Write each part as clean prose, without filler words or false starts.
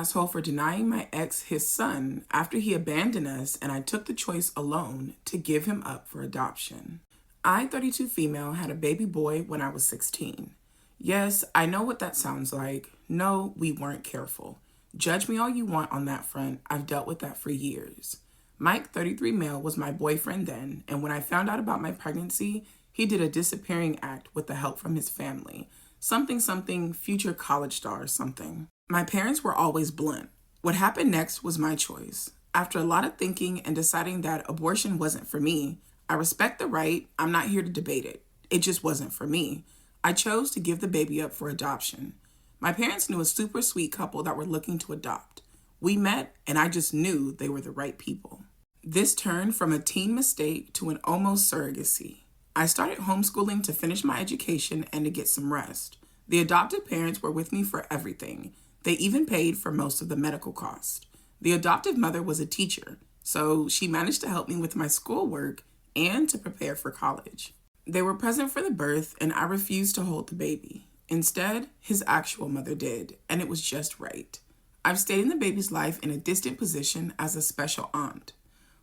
asshole for denying my ex his son after he abandoned us and I took the choice alone to give him up for adoption. I, 32 female, had a baby boy when I was 16. Yes, I know what that sounds like. No, we weren't careful. Judge me all you want on that front. I've dealt with that for years. Mike, 33 male, was my boyfriend then, and when I found out about my pregnancy, he did a disappearing act with the help from his family. Something, future college star or something. My parents were always blunt. What happened next was my choice. After a lot of thinking and deciding that abortion wasn't for me, I respect the right. I'm not here to debate it. It just wasn't for me. I chose to give the baby up for adoption. My parents knew a super sweet couple that were looking to adopt. We met, and I just knew they were the right people. This turned from a teen mistake to an almost surrogacy. I started homeschooling to finish my education and to get some rest. The adoptive parents were with me for everything. They even paid for most of the medical cost. The adoptive mother was a teacher, so she managed to help me with my schoolwork and to prepare for college. They were present for the birth, and I refused to hold the baby. Instead, his actual mother did, and it was just right. I've stayed in the baby's life in a distant position as a special aunt.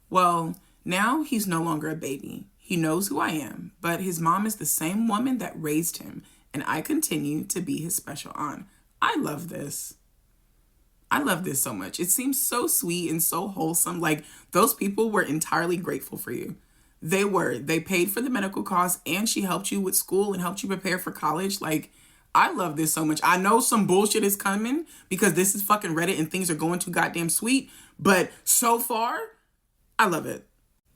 Well, now he's no longer a baby. He knows who I am, but his mom is the same woman that raised him, and I continue to be his special aunt. I love this. I love this so much. It seems so sweet and so wholesome. Like, those people were entirely grateful for you. They were. They paid for the medical costs, and she helped you with school and helped you prepare for college. Like, I love this so much. I know some bullshit is coming because this is fucking Reddit and things are going too goddamn sweet, but so far, I love it.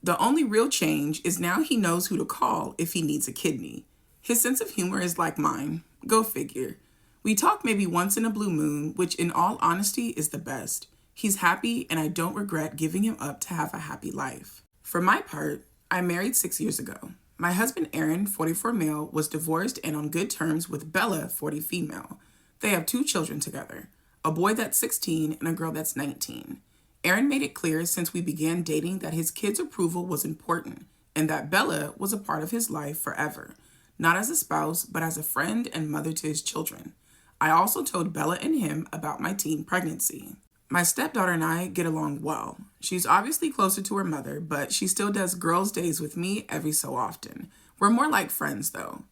The only real change is now he knows who to call if he needs a kidney. His sense of humor is like mine. Go figure. We talk maybe once in a blue moon, which in all honesty is the best. He's happy and I don't regret giving him up to have a happy life. For my part, I married 6 years ago. My husband Aaron, 44 male, was divorced and on good terms with Bella, 40 female. They have 2 children together, a boy that's 16 and a girl that's 19. Aaron made it clear since we began dating that his kids' approval was important and that Bella was a part of his life forever, not as a spouse, but as a friend and mother to his children. I also told Bella and him about my teen pregnancy. My stepdaughter and I get along well. She's obviously closer to her mother, but she still does girls' days with me every so often. We're more like friends, though.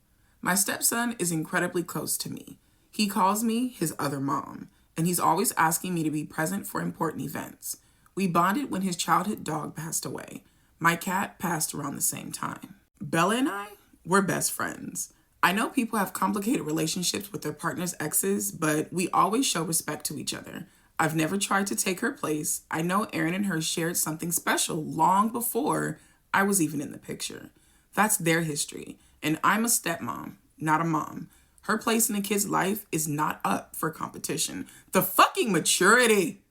My stepson is incredibly close to me. He calls me his other mom, and he's always asking me to be present for important events. We bonded when his childhood dog passed away. My cat passed around the same time. Bella and I, we're best friends. I know people have complicated relationships with their partner's exes, but we always show respect to each other. I've never tried to take her place. I know Aaron and her shared something special long before I was even in the picture. That's their history, and I'm a stepmom, not a mom. Her place in a kid's life is not up for competition. The fucking maturity.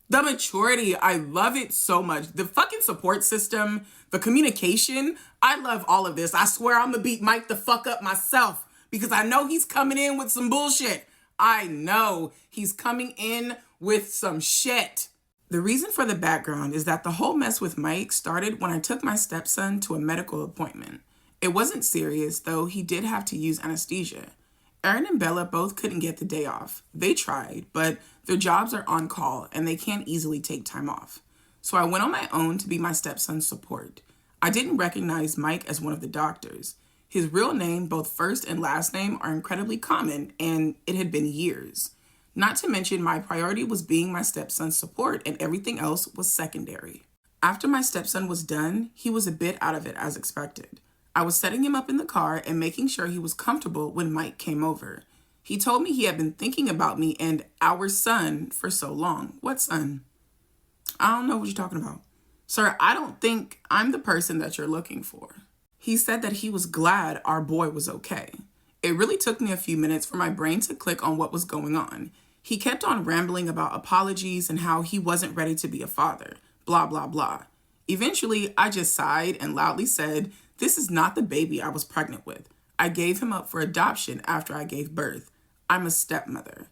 The maturity, I love it so much. The fucking support system, the communication, I love all of this. I swear I'm gonna beat Mike the fuck up myself because I know he's coming in with some bullshit. I know he's coming in with some shit. The reason for the background is that the whole mess with Mike started when I took my stepson to a medical appointment. It wasn't serious, though he did have to use anesthesia. Aaron and Bella both couldn't get the day off. They tried, but their jobs are on call and they can't easily take time off. So I went on my own to be my stepson's support. I didn't recognize Mike as one of the doctors. His real name, both first and last name, are incredibly common, and it had been years. Not to mention, my priority was being my stepson's support, and everything else was secondary. After my stepson was done, he was a bit out of it as expected. I was setting him up in the car and making sure he was comfortable when Mike came over. He told me he had been thinking about me and our son for so long. What son? I don't know what you're talking about. Sir, I don't think I'm the person that you're looking for. He said that he was glad our boy was okay. It really took me a few minutes for my brain to click on what was going on. He kept on rambling about apologies and how he wasn't ready to be a father, blah, blah, blah. Eventually, I just sighed and loudly said, "This is not the baby I was pregnant with. I gave him up for adoption after I gave birth. I'm a stepmother."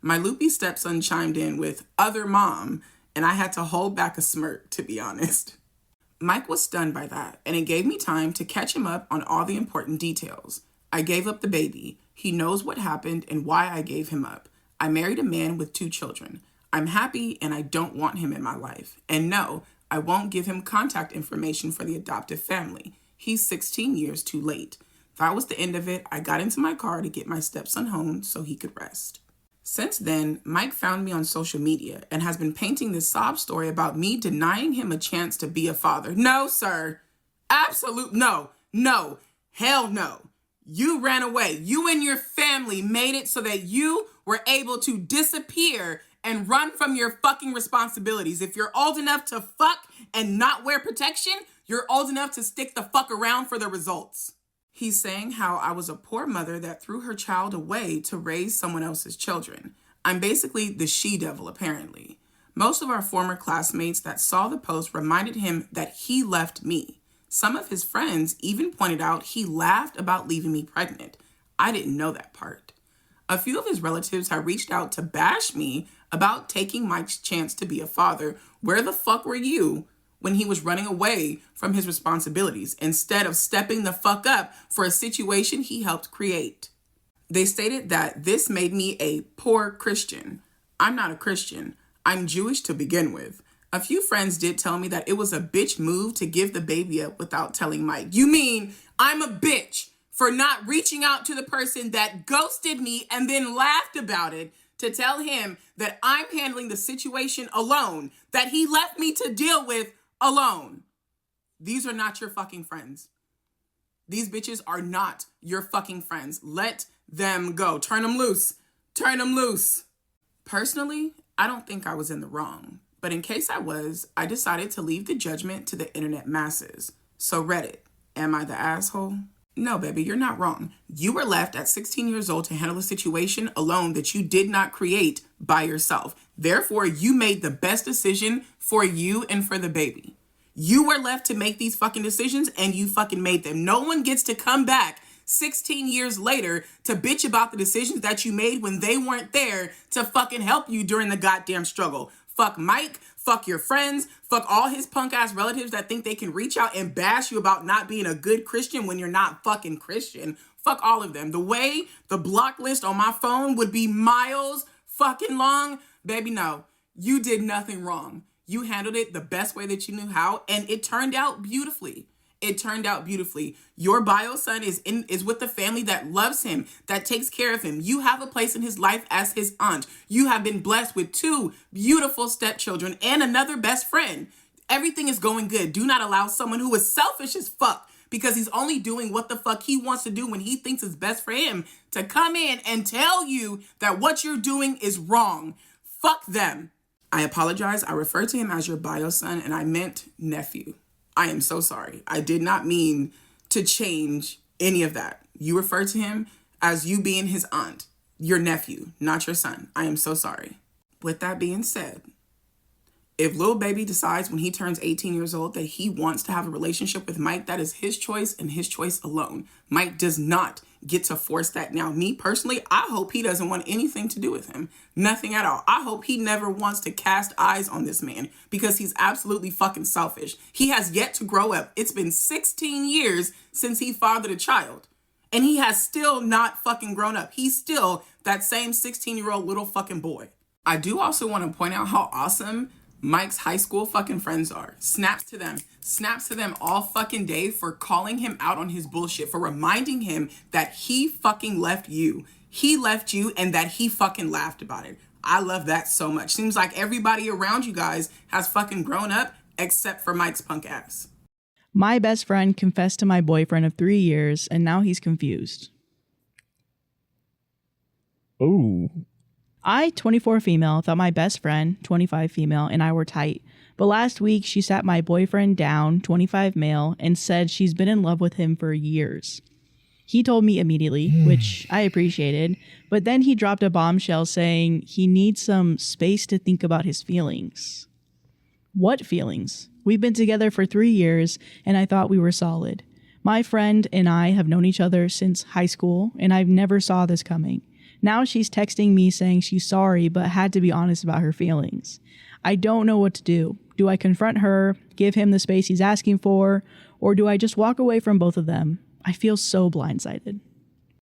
My loopy stepson chimed in with "other mom," and I had to hold back a smirk, to be honest. Mike was stunned by that, and it gave me time to catch him up on all the important details. I gave up the baby. He knows what happened and why I gave him up. I married a man with 2 children. I'm happy and I don't want him in my life. And no, I won't give him contact information for the adoptive family. He's 16 years too late. That was the end of it. I got into my car to get my stepson home so he could rest. Since then, Mike found me on social media and has been painting this sob story about me denying him a chance to be a father. No, sir. Absolute no. No. Hell no. You ran away. You and your family made it so that you were able to disappear and run from your fucking responsibilities. If you're old enough to fuck and not wear protection, you're old enough to stick the fuck around for the results. He's saying how I was a poor mother that threw her child away to raise someone else's children. I'm basically the she-devil, apparently. Most of our former classmates that saw the post reminded him that he left me. Some of his friends even pointed out he laughed about leaving me pregnant. I didn't know that part. A few of his relatives have reached out to bash me about taking Mike's chance to be a father. Where the fuck were you when he was running away from his responsibilities instead of stepping the fuck up for a situation he helped create? They stated that this made me a poor Christian. I'm not a Christian. I'm Jewish to begin with. A few friends did tell me that it was a bitch move to give the baby up without telling Mike. You mean I'm a bitch for not reaching out to the person that ghosted me and then laughed about it to tell him that I'm handling the situation alone, that he left me to deal with alone? These are not your fucking friends. These bitches are not your fucking friends. Let them go. Turn them loose. Turn them loose. Personally, I don't think I was in the wrong. But in case I was, I decided to leave the judgment to the internet masses. So Reddit, am I the asshole? No, baby, you're not wrong. You were left at 16 years old to handle a situation alone that you did not create by yourself. Therefore, you made the best decision for you and for the baby. You were left to make these fucking decisions and you fucking made them. No one gets to come back 16 years later to bitch about the decisions that you made when they weren't there to fucking help you during the goddamn struggle. Fuck Mike, fuck your friends, fuck all his punk ass relatives that think they can reach out and bash you about not being a good Christian when you're not fucking Christian. Fuck all of them. The way the block list on my phone would be miles fucking long, baby, no. You did nothing wrong. You handled it the best way that you knew how, and it turned out beautifully. It turned out beautifully. Your bio son is with the family that loves him, that takes care of him. You have a place in his life as his aunt. You have been blessed with 2 beautiful stepchildren and another best friend. Everything is going good. Do not allow someone who is selfish as fuck because he's only doing what the fuck he wants to do when he thinks is best for him to come in and tell you that what you're doing is wrong. Fuck them. I apologize. I referred to him as your bio son and I meant nephew. I am so sorry. I did not mean to change any of that. You refer to him as you being his aunt, your nephew, not your son. I am so sorry. With that being said, if Lil Baby decides when he turns 18 years old that he wants to have a relationship with Mike, that is his choice and his choice alone. Mike does not get to force that. Now, me personally, I hope he doesn't want anything to do with him. Nothing at all. I hope he never wants to cast eyes on this man because he's absolutely fucking selfish. He has yet to grow up. It's been 16 years since he fathered a child. And he has still not fucking grown up. He's still that same 16-year-old little fucking boy. I do also want to point out how awesome Mike's high school fucking friends are. Snaps to them all fucking day for calling him out on his bullshit, for reminding him that he fucking left you. He left you and that he fucking laughed about it. I love that so much. Seems like everybody around you guys has fucking grown up except for Mike's punk ass. My best friend confessed to my boyfriend of 3 years and now he's confused. Ooh. I, 24 female, thought my best friend, 25 female, and I were tight. But last week, she sat my boyfriend down, 25 male, and said she's been in love with him for years. He told me immediately, which I appreciated, but then he dropped a bombshell saying he needs some space to think about his feelings. What feelings? We've been together for 3 years, and I thought we were solid. My friend and I have known each other since high school, and I never saw this coming. Now she's texting me saying she's sorry, but had to be honest about her feelings. I don't know what to do. Do I confront her, give him the space he's asking for, or do I just walk away from both of them? I feel so blindsided.